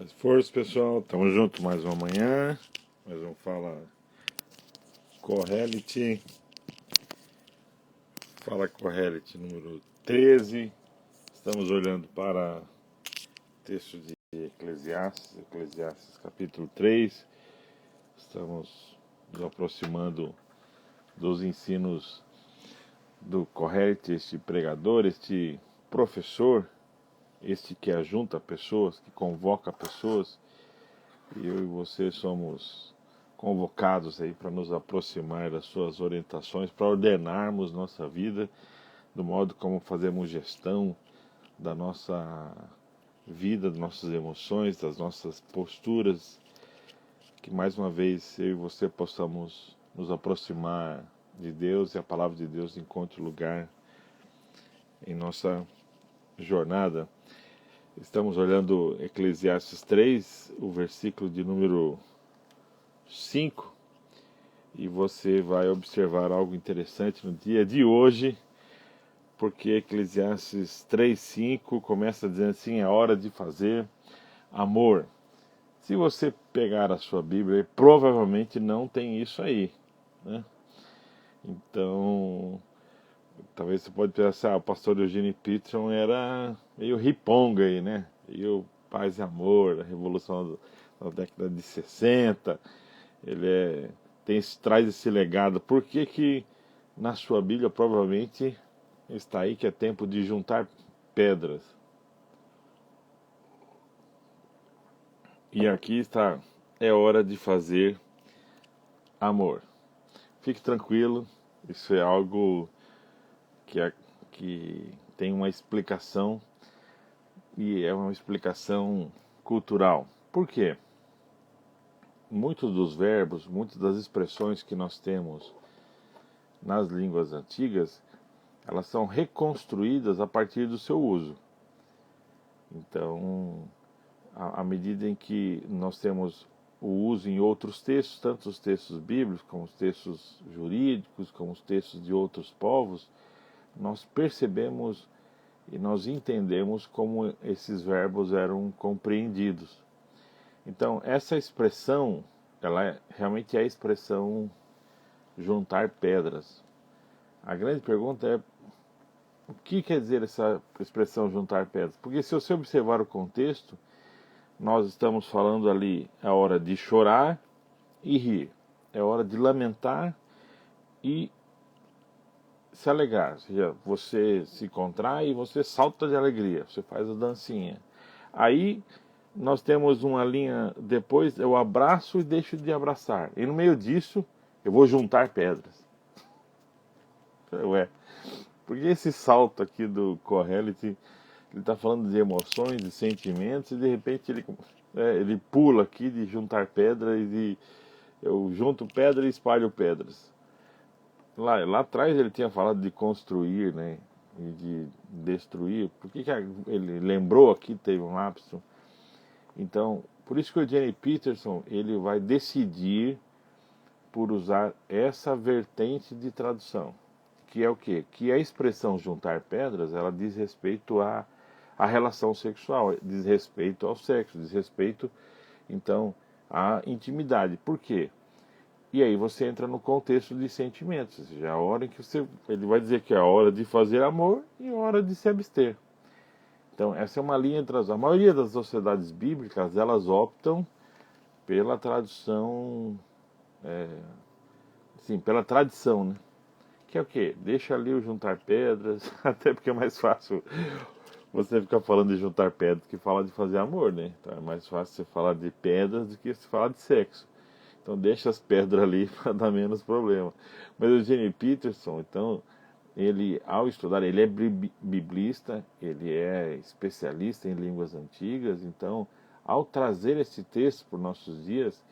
Mais força, pessoal. Tamo junto mais uma manhã. Mais um Fala Correlity. Fala Correlity número 13. Estamos olhando para o texto de Eclesiastes capítulo 3. Estamos nos aproximando dos ensinos do Correlity, este pregador, este professor, este que ajunta pessoas, que convoca pessoas. E eu e você somos convocados aí para nos aproximar das suas orientações, para ordenarmos nossa vida, do modo como fazemos gestão da nossa vida, das nossas emoções, das nossas posturas, que mais uma vez eu e você possamos nos aproximar de Deus e a palavra de Deus encontre lugar em nossa jornada. Estamos olhando Eclesiastes 3, o versículo de número 5, e você vai observar algo interessante no dia de hoje, porque Eclesiastes 3:5 começa dizendo assim: é hora de fazer amor. Se você pegar a sua Bíblia, provavelmente não tem isso aí, né? Então, talvez você pode pensar, o pastor Eugene Peterson era meio riponga aí, né? E o Paz e Amor, a Revolução da década de 60, ele traz esse legado. Por que na sua Bíblia provavelmente está aí que é tempo de juntar pedras? E aqui está, é hora de fazer amor. Fique tranquilo, isso é algo que tem uma explicação, e é uma explicação cultural. Por quê? Muitos dos verbos, muitas das expressões que nós temos nas línguas antigas, elas são reconstruídas a partir do seu uso. Então, à medida em que nós temos o uso em outros textos, tanto os textos bíblicos, como os textos jurídicos, como os textos de outros povos, nós percebemos e nós entendemos como esses verbos eram compreendidos. Então, essa expressão, realmente é a expressão juntar pedras. A grande pergunta é: o que quer dizer essa expressão juntar pedras? Porque se você observar o contexto, nós estamos falando ali, é hora de chorar e rir, é hora de lamentar e se alegrar. Ou seja, você se contrai e você salta de alegria, você faz a dancinha. Aí nós temos uma linha depois: eu abraço e deixo de abraçar. E no meio disso, eu vou juntar pedras. Ué, porque esse salto aqui do Correlity, ele está falando de emoções, de sentimentos, e de repente ele pula aqui de juntar pedras e eu junto pedra e espalho pedras. Lá atrás ele tinha falado de construir, né, e de destruir. Por que ele lembrou aqui, teve um lapso? Então, por isso que o Eugene Peterson ele vai decidir por usar essa vertente de tradução, que é o quê? Que a expressão juntar pedras, ela diz respeito à relação sexual, diz respeito ao sexo, diz respeito, então, à intimidade. Por quê? E aí você entra no contexto de sentimentos, ou seja, a hora em que ele vai dizer que é a hora de fazer amor e a hora de se abster. Então, essa é uma linha de tradução. A maioria das sociedades bíblicas, elas optam pela tradução, sim, pela tradição, né? Que é o quê? Deixa ali o juntar pedras, até porque é mais fácil você ficar falando de juntar pedras que falar de fazer amor, né? Então é mais fácil você falar de pedras do que você falar de sexo. Então deixa as pedras ali para dar menos problema. Mas o Eugene Peterson, então, ele, ao estudar, ele é biblista, ele é especialista em línguas antigas, então, ao trazer esse texto para os nossos dias,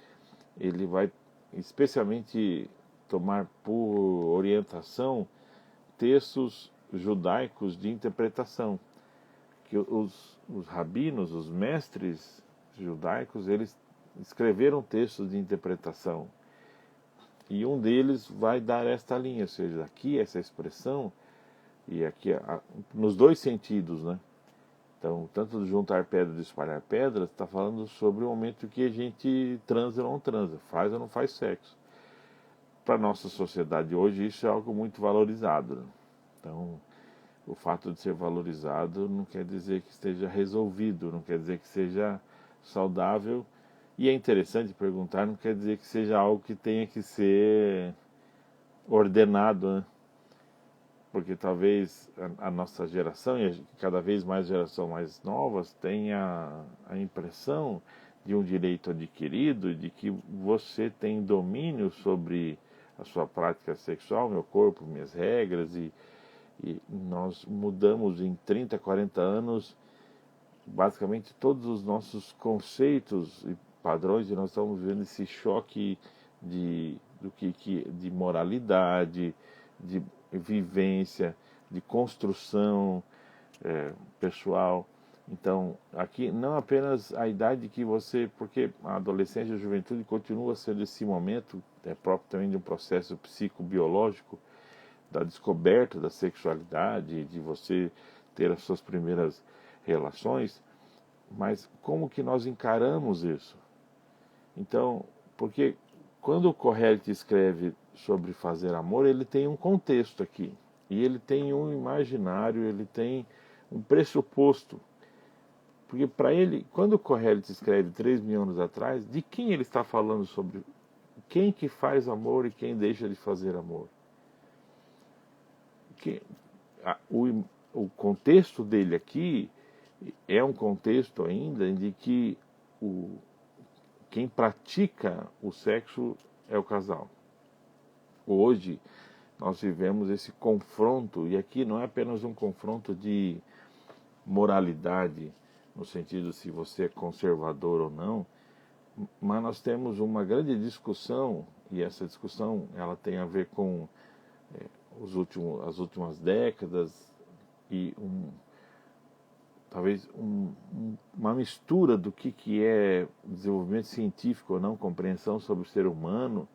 ele vai especialmente tomar por orientação textos judaicos de interpretação, que os rabinos, os mestres judaicos, eles escreveram textos de interpretação, e um deles vai dar esta linha, ou seja, aqui essa expressão, e aqui nos dois sentidos, né? Então, tanto de juntar pedras e de espalhar pedras, está falando sobre o momento que a gente transa ou não transa, faz ou não faz sexo. Para a nossa sociedade hoje, isso é algo muito valorizado, né? Então, o fato de ser valorizado não quer dizer que esteja resolvido, não quer dizer que seja saudável. E é interessante perguntar, não quer dizer que seja algo que tenha que ser ordenado, né? Porque talvez a nossa geração, e cada vez mais geração mais novas, tenha a impressão de um direito adquirido, de que você tem domínio sobre a sua prática sexual, meu corpo, minhas regras, e nós mudamos em 30, 40 anos basicamente todos os nossos conceitos e padrões, e nós estamos vivendo esse choque de moralidade, de vivência, de construção pessoal. Então, aqui não apenas a idade que você, porque a adolescência e a juventude continua sendo esse momento, é próprio também de um processo psicobiológico, da descoberta da sexualidade, de você ter as suas primeiras relações, mas como que nós encaramos isso? Então, porque quando o Kohelet escreve sobre fazer amor, ele tem um contexto aqui, e ele tem um imaginário, ele tem um pressuposto. Porque para ele, quando o Kohelet escreve 3.000 anos atrás, de quem ele está falando sobre quem que faz amor e quem deixa de fazer amor? Que, o contexto dele aqui é um contexto ainda de que quem pratica o sexo é o casal. Hoje nós vivemos esse confronto, e aqui não é apenas um confronto de moralidade, no sentido se você é conservador ou não, mas nós temos uma grande discussão, e essa discussão ela tem a ver com as últimas décadas e talvez uma mistura do que é desenvolvimento científico ou não, compreensão sobre o ser humano,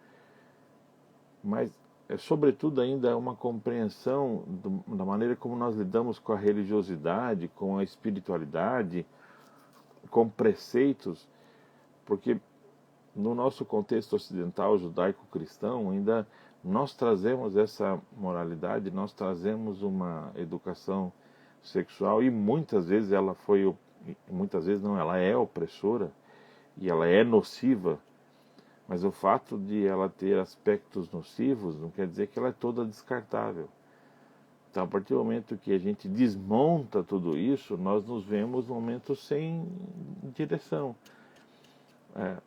mas sobretudo ainda uma compreensão da maneira como nós lidamos com a religiosidade, com a espiritualidade, com preceitos, porque no nosso contexto ocidental, judaico-cristão, ainda nós trazemos essa moralidade, nós trazemos uma educação sexual, e muitas vezes muitas vezes não, ela é opressora e ela é nociva, mas o fato de ela ter aspectos nocivos não quer dizer que ela é toda descartável. Então, a partir do momento que a gente desmonta tudo isso, nós nos vemos num momento sem direção.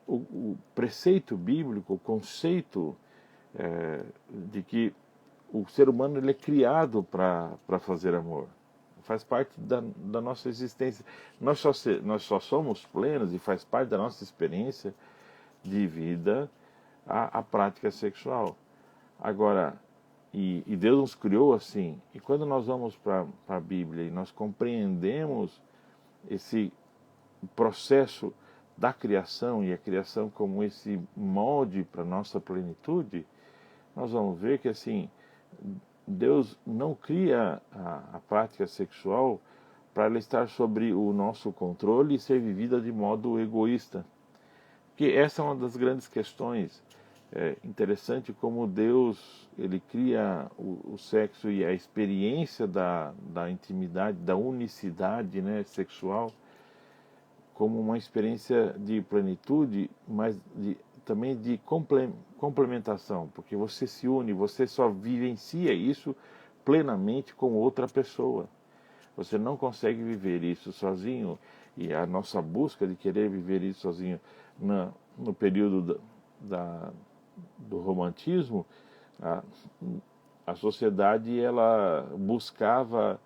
O preceito bíblico, o conceito de que o ser humano ele é criado para fazer amor, faz parte da nossa existência. Nós só somos plenos, e faz parte da nossa experiência de vida a prática sexual. Agora, e Deus nos criou assim, e quando nós vamos para a Bíblia e nós compreendemos esse processo da criação, e a criação como esse molde para a nossa plenitude, nós vamos ver que assim, Deus não cria a prática sexual para ela estar sobre o nosso controle e ser vivida de modo egoísta. Porque essa é uma das grandes questões. É interessante como Deus ele cria o sexo e a experiência da intimidade, da unicidade, né, sexual, como uma experiência de plenitude, mas também de complementação, porque você se une, você só vivencia isso plenamente com outra pessoa. Você não consegue viver isso sozinho, e a nossa busca de querer viver isso sozinho no período do romantismo, a sociedade ela buscava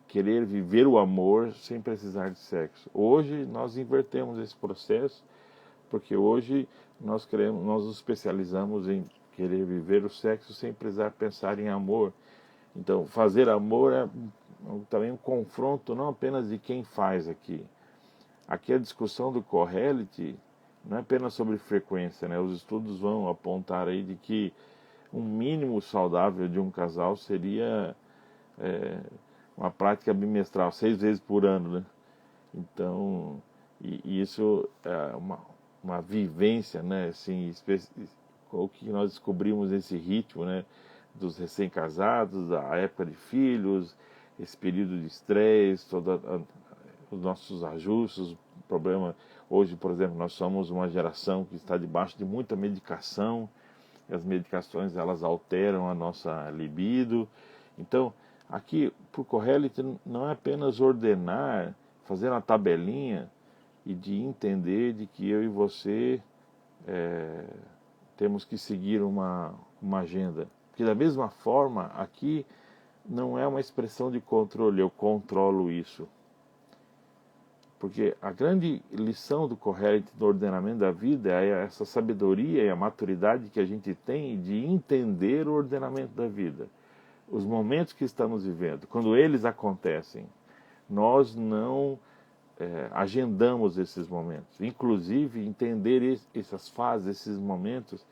querer viver o amor sem precisar de sexo. Hoje nós invertemos esse processo, porque hoje nós nos especializamos em querer viver o sexo sem precisar pensar em amor. Então, fazer amor é também um confronto não apenas de quem faz aqui. Aqui a discussão do Kohelet não é apenas sobre frequência, né? Os estudos vão apontar aí de que um mínimo saudável de um casal seria uma prática bimestral, 6 vezes por ano, né? Então, e isso é uma vivência, né, assim, o que nós descobrimos nesse ritmo, né, dos recém-casados, da época de filhos, esse período de estresse, os nossos ajustes, o problema. Hoje, por exemplo, nós somos uma geração que está debaixo de muita medicação, e as medicações elas alteram a nossa libido. Então, aqui, para o Kohelet, não é apenas ordenar, fazer uma tabelinha e de entender de que eu e você temos que seguir uma agenda. Porque da mesma forma, aqui não é uma expressão de controle, eu controlo isso. Porque a grande lição do Kohelet do ordenamento da vida é essa sabedoria e a maturidade que a gente tem de entender o ordenamento da vida. Os momentos que estamos vivendo, quando eles acontecem, nós não agendamos esses momentos. Inclusive, entender essas fases, esses momentos,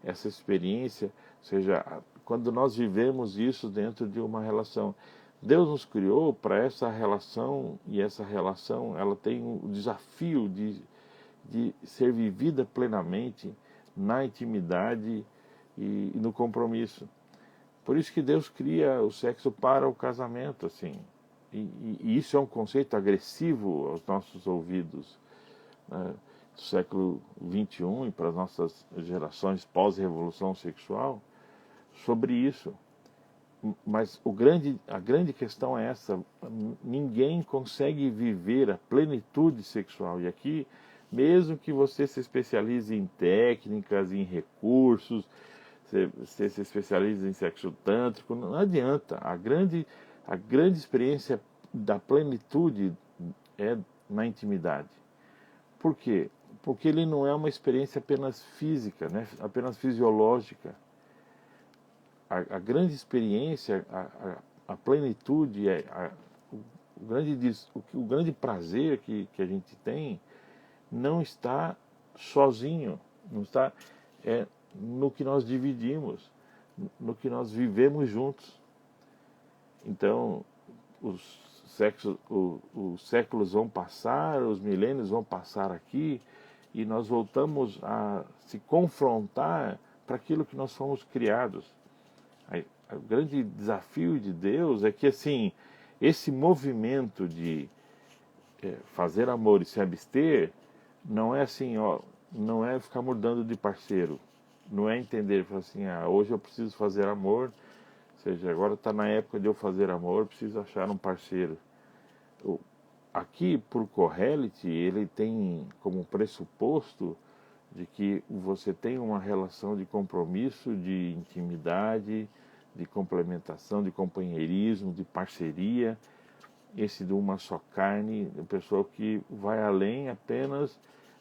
essa experiência, ou seja, quando nós vivemos isso dentro de uma relação. Deus nos criou para essa relação, e essa relação ela tem o desafio de ser vivida plenamente na intimidade e no compromisso. Por isso que Deus cria o sexo para o casamento, assim. E isso é um conceito agressivo aos nossos ouvidos, né, do século XXI e para as nossas gerações pós-revolução sexual, sobre isso. Mas a grande questão é essa: ninguém consegue viver a plenitude sexual. E aqui, mesmo que você se especialize em técnicas, em recursos, você se especialize em sexo tântrico, não adianta. A grande experiência da plenitude é na intimidade. Por quê? Porque ele não é uma experiência apenas física, né? Apenas fisiológica. A grande experiência, a plenitude, o grande prazer que a gente tem não está sozinho, não está no que nós dividimos, no que nós vivemos juntos. Então, os séculos vão passar, os milênios vão passar aqui, e nós voltamos a se confrontar para aquilo que nós fomos criados. O grande desafio de Deus é que, assim, esse movimento de fazer amor e se abster não é assim, ó, não é ficar mudando de parceiro, não é entender, assim, hoje eu preciso fazer amor, ou seja, agora está na época de eu fazer amor, preciso achar um parceiro. Aqui, por Kohelet, ele tem como pressuposto de que você tem uma relação de compromisso, de intimidade, de complementação, de companheirismo, de parceria, esse de uma só carne, uma pessoa que vai além apenas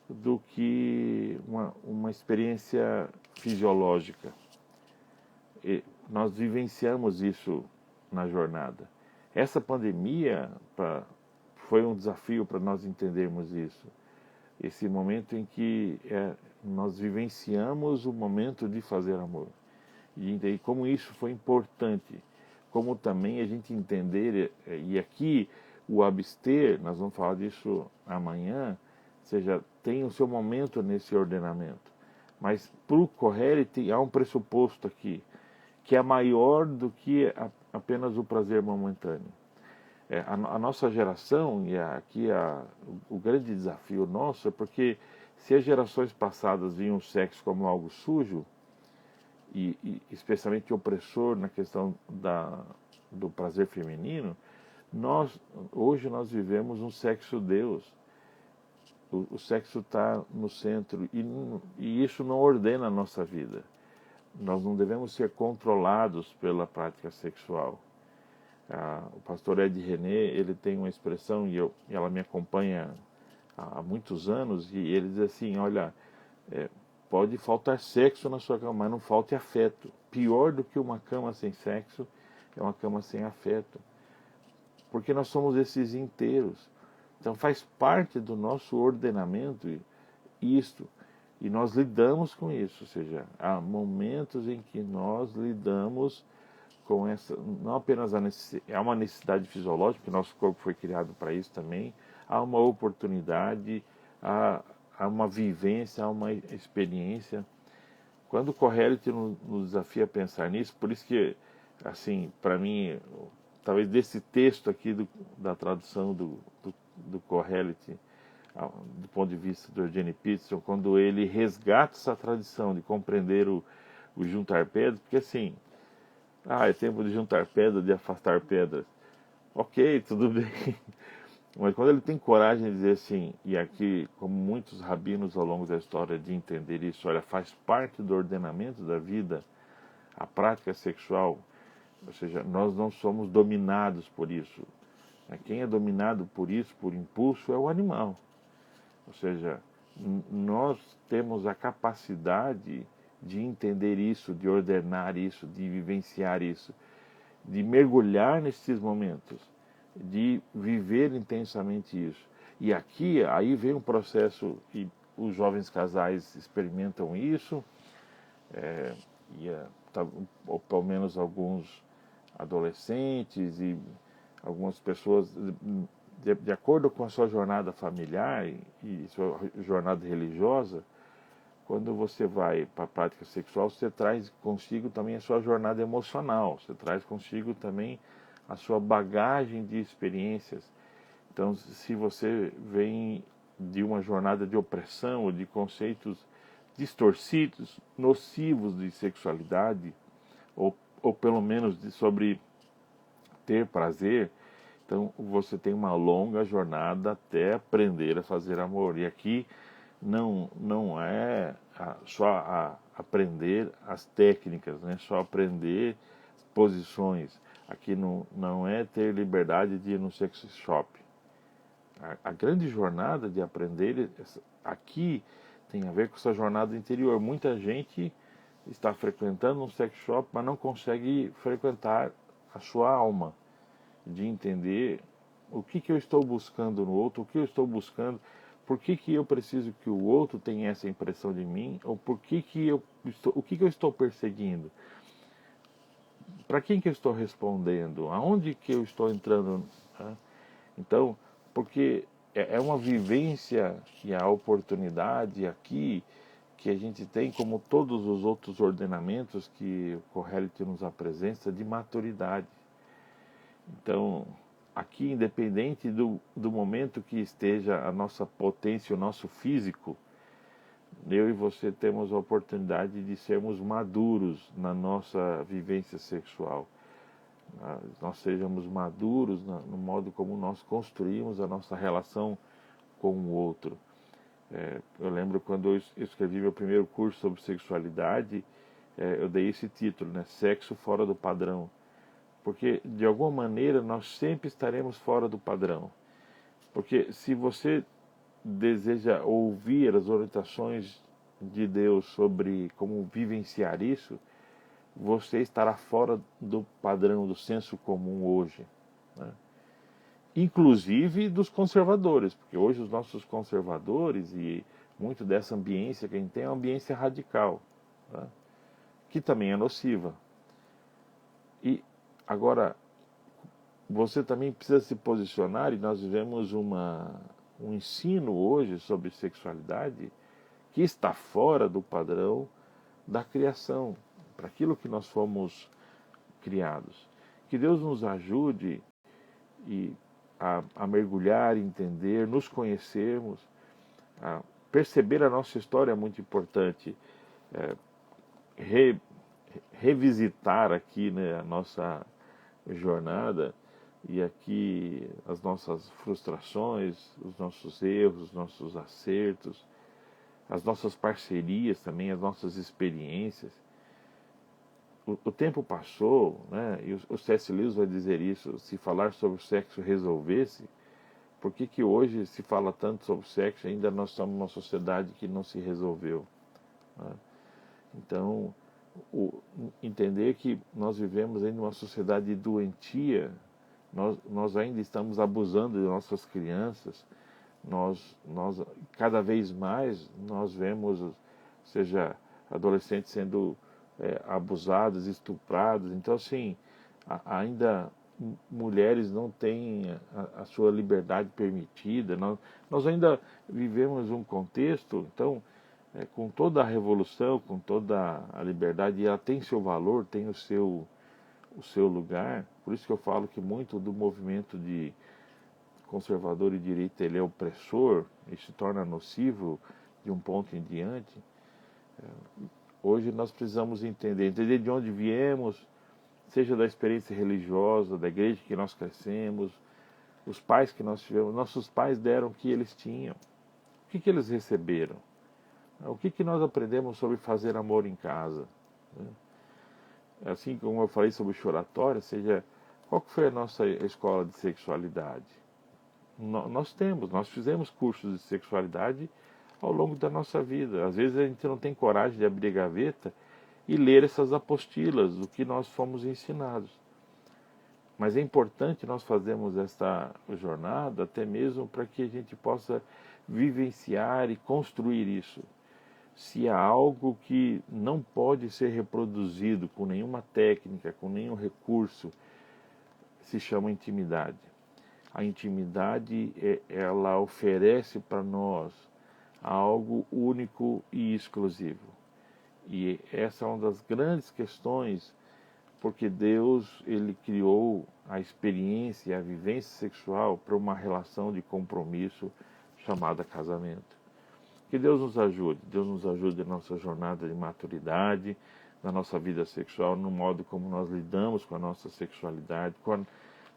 do que uma experiência fisiológica. E nós vivenciamos isso na jornada. Essa pandemia foi um desafio para nós entendermos isso. Esse momento em que nós vivenciamos o momento de fazer amor. E como isso foi importante, como também a gente entender, e aqui o abster, nós vamos falar disso amanhã, ou seja, tem o seu momento nesse ordenamento. Mas para o Kohelet há um pressuposto aqui, que é maior do que apenas o prazer momentâneo. A nossa geração, e aqui o grande desafio nosso, é porque se as gerações passadas viam o sexo como algo sujo, e especialmente opressor na questão do prazer feminino, hoje nós vivemos um sexo-deus. O sexo está no centro e isso não ordena a nossa vida. Nós não devemos ser controlados pela prática sexual. O pastor Ed René, ele tem uma expressão, e ela me acompanha há muitos anos, e ele diz assim, olha, pode faltar sexo na sua cama, mas não falte afeto. Pior do que uma cama sem sexo é uma cama sem afeto. Porque nós somos esses inteiros. Então faz parte do nosso ordenamento isto. E nós lidamos com isso. Ou seja, há momentos em que nós lidamos com essa, não apenas há uma necessidade fisiológica, porque nosso corpo foi criado para isso também, há uma oportunidade, há uma vivência, há uma experiência. Quando o Kohelet nos desafia a pensar nisso, por isso que, assim, para mim, talvez desse texto aqui da tradução do Kohelet, do ponto de vista do Eugene Peterson, quando ele resgata essa tradição de compreender o juntar pedras, porque assim, é tempo de juntar pedras, de afastar pedras. Ok, tudo bem. Mas quando ele tem coragem de dizer assim, e aqui, como muitos rabinos ao longo da história de entender isso, olha, faz parte do ordenamento da vida, a prática sexual, ou seja, nós não somos dominados por isso. Quem é dominado por isso, por impulso, é o animal. Ou seja, nós temos a capacidade de entender isso, de ordenar isso, de vivenciar isso, de mergulhar nesses momentos, de viver intensamente isso. E aqui, aí vem um processo, e os jovens casais experimentam isso, ou pelo menos alguns adolescentes e algumas pessoas, de acordo com a sua jornada familiar e sua jornada religiosa, quando você vai para a prática sexual, você traz consigo também a sua jornada emocional, você traz consigo também a sua bagagem de experiências. Então, se você vem de uma jornada de opressão ou de conceitos distorcidos, nocivos de sexualidade, ou pelo menos sobre ter prazer, então você tem uma longa jornada até aprender a fazer amor. E aqui não é só aprender as técnicas, né? Só aprender posições. Aqui não é ter liberdade de ir no sex shop. A grande jornada de aprender aqui tem a ver com essa jornada interior. Muita gente está frequentando um sex shop, mas não consegue frequentar a sua alma, de entender o que eu estou buscando no outro, o que eu estou buscando, por que eu preciso que o outro tenha essa impressão de mim, ou o que eu estou perseguindo, para quem que eu estou respondendo, aonde que eu estou entrando, né? Então, porque é uma vivência e a oportunidade aqui que a gente tem, como todos os outros ordenamentos que o Kohelet nos apresenta, de maturidade. Então, aqui, independente do momento que esteja a nossa potência, o nosso físico, eu e você temos a oportunidade de sermos maduros na nossa vivência sexual. Nós sejamos maduros no modo como nós construímos a nossa relação com o outro. Eu lembro quando eu escrevi meu primeiro curso sobre sexualidade, eu dei esse título, né? Sexo fora do padrão. Porque, de alguma maneira, nós sempre estaremos fora do padrão. Porque se você deseja ouvir as orientações de Deus sobre como vivenciar isso, você estará fora do padrão do senso comum hoje, né? Inclusive dos conservadores, porque hoje os nossos conservadores e muito dessa ambiência que a gente tem é uma ambiência radical, né? Que também é nociva. E agora, você também precisa se posicionar, e nós vivemos um ensino hoje sobre sexualidade que está fora do padrão da criação, para aquilo que nós fomos criados. Que Deus nos ajude a mergulhar, entender, nos conhecermos, a perceber a nossa história é muito importante, revisitar aqui, né, a nossa jornada e aqui as nossas frustrações, os nossos erros, os nossos acertos, as nossas parcerias também, as nossas experiências. O tempo passou, né, e o C.S. Lewis vai dizer isso, se falar sobre o sexo resolvesse, por que hoje se fala tanto sobre sexo e ainda nós somos uma sociedade que não se resolveu, né? Então, entender que nós vivemos ainda uma sociedade doentia, nós ainda estamos abusando de nossas crianças, nós cada vez mais nós vemos, seja, adolescentes sendo abusados, estuprados. Então, assim, ainda mulheres não têm a sua liberdade permitida. Nós ainda vivemos um contexto, então, com toda a revolução, com toda a liberdade, e ela tem seu valor, tem o seu lugar. Por isso que eu falo que muito do movimento de conservador e direita, ele é opressor e se torna nocivo de um ponto em diante. Hoje nós precisamos entender de onde viemos, seja da experiência religiosa, da igreja que nós crescemos, os pais que nós tivemos. Nossos pais deram o que eles tinham. O que eles receberam? O que nós aprendemos sobre fazer amor em casa? Assim como eu falei sobre o choratório, seja, qual que foi a nossa escola de sexualidade? Nós fizemos cursos de sexualidade ao longo da nossa vida. Às vezes a gente não tem coragem de abrir a gaveta e ler essas apostilas do que nós fomos ensinados. Mas é importante nós fazermos esta jornada até mesmo para que a gente possa vivenciar e construir isso. Se há algo que não pode ser reproduzido com nenhuma técnica, com nenhum recurso, se chama intimidade. A intimidade, ela oferece para nós algo único e exclusivo. E essa é uma das grandes questões, porque Deus, ele criou a experiência, a vivência sexual para uma relação de compromisso chamada casamento. Que Deus nos ajude na nossa jornada de maturidade, na nossa vida sexual, no modo como nós lidamos com a nossa sexualidade, com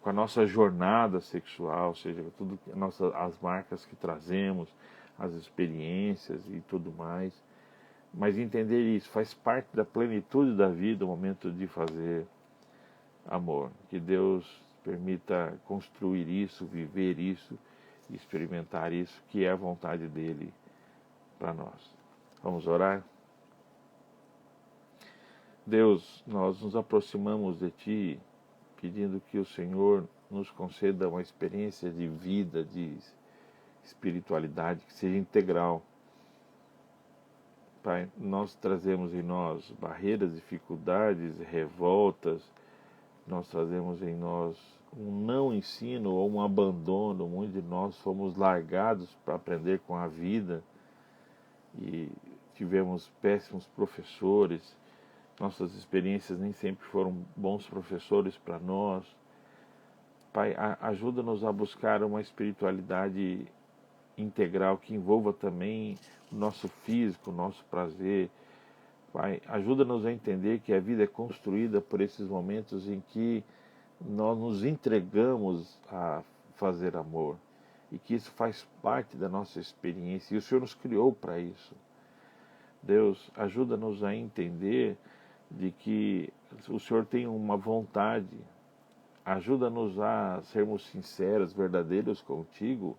a nossa jornada sexual, ou seja, tudo as marcas que trazemos, as experiências e tudo mais. Mas entender isso faz parte da plenitude da vida, o momento de fazer amor. Que Deus permita construir isso, viver isso, experimentar isso, que é a vontade dele para nós. Vamos orar? Deus, nós nos aproximamos de Ti, pedindo que o Senhor nos conceda uma experiência de vida, de espiritualidade, que seja integral. Pai, nós trazemos em nós barreiras, dificuldades, revoltas, nós trazemos em nós um não ensino ou um abandono. Muitos de nós fomos largados para aprender com a vida e tivemos péssimos professores. Nossas experiências nem sempre foram bons professores para nós. Pai, ajuda-nos a buscar uma espiritualidade integral que envolva também o nosso físico, o nosso prazer. Pai, ajuda-nos a entender que a vida é construída por esses momentos em que nós nos entregamos a fazer amor e que isso faz parte da nossa experiência e o Senhor nos criou para isso. Deus, ajuda-nos a entender de que o Senhor tem uma vontade. Ajuda-nos a sermos sinceros, verdadeiros contigo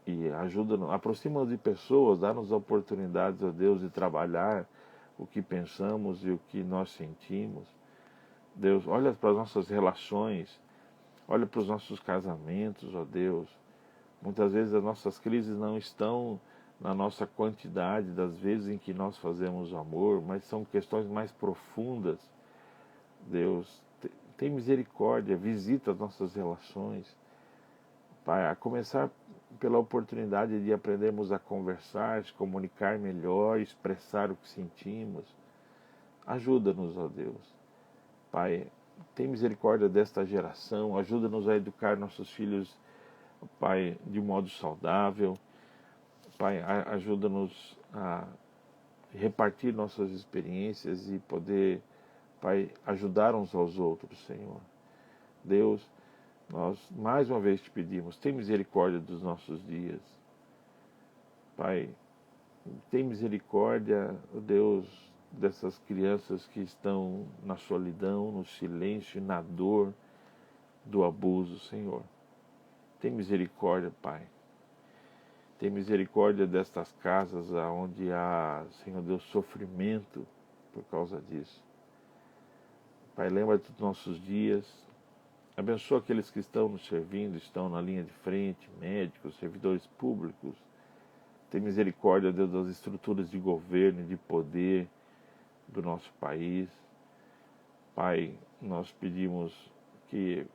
e aproxima-nos de pessoas, dá-nos oportunidades, ó Deus, de trabalhar o que pensamos e o que nós sentimos. Deus, olha para as nossas relações, olha para os nossos casamentos, ó Deus. Muitas vezes as nossas crises não estão na nossa quantidade das vezes em que nós fazemos amor, mas são questões mais profundas. Deus, tem misericórdia, visita as nossas relações. Pai, a começar pela oportunidade de aprendermos a conversar, se comunicar melhor, expressar o que sentimos. Ajuda-nos, ó Deus. Pai, tem misericórdia desta geração, ajuda-nos a educar nossos filhos, Pai, de modo saudável. Pai, ajuda-nos a repartir nossas experiências e poder, Pai, ajudar uns aos outros, Senhor. Deus, nós mais uma vez te pedimos, tem misericórdia dos nossos dias. Pai, tem misericórdia, Deus, dessas crianças que estão na solidão, no silêncio e na dor do abuso, Senhor. Tem misericórdia, Pai. Tem misericórdia destas casas onde há, Senhor Deus, sofrimento por causa disso. Pai, lembra dos nossos dias. Abençoa aqueles que estão nos servindo, estão na linha de frente, médicos, servidores públicos. Tem misericórdia, Deus, das estruturas de governo e de poder do nosso país. Pai, nós pedimos que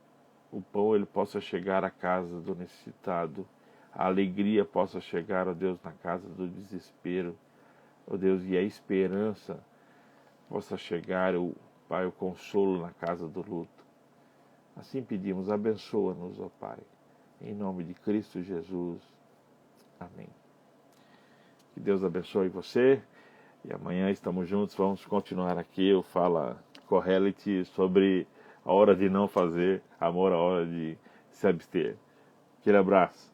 o pão ele possa chegar à casa do necessitado, a alegria possa chegar, ó Deus, na casa do desespero, ó Deus, e a esperança possa chegar, Pai, o consolo na casa do luto. Assim pedimos, abençoa-nos, ó Pai, em nome de Cristo Jesus. Amém. Que Deus abençoe você, e amanhã estamos juntos, vamos continuar aqui, eu falo Kohelet sobre a hora de não fazer amor, a hora de se abster. Aquele abraço.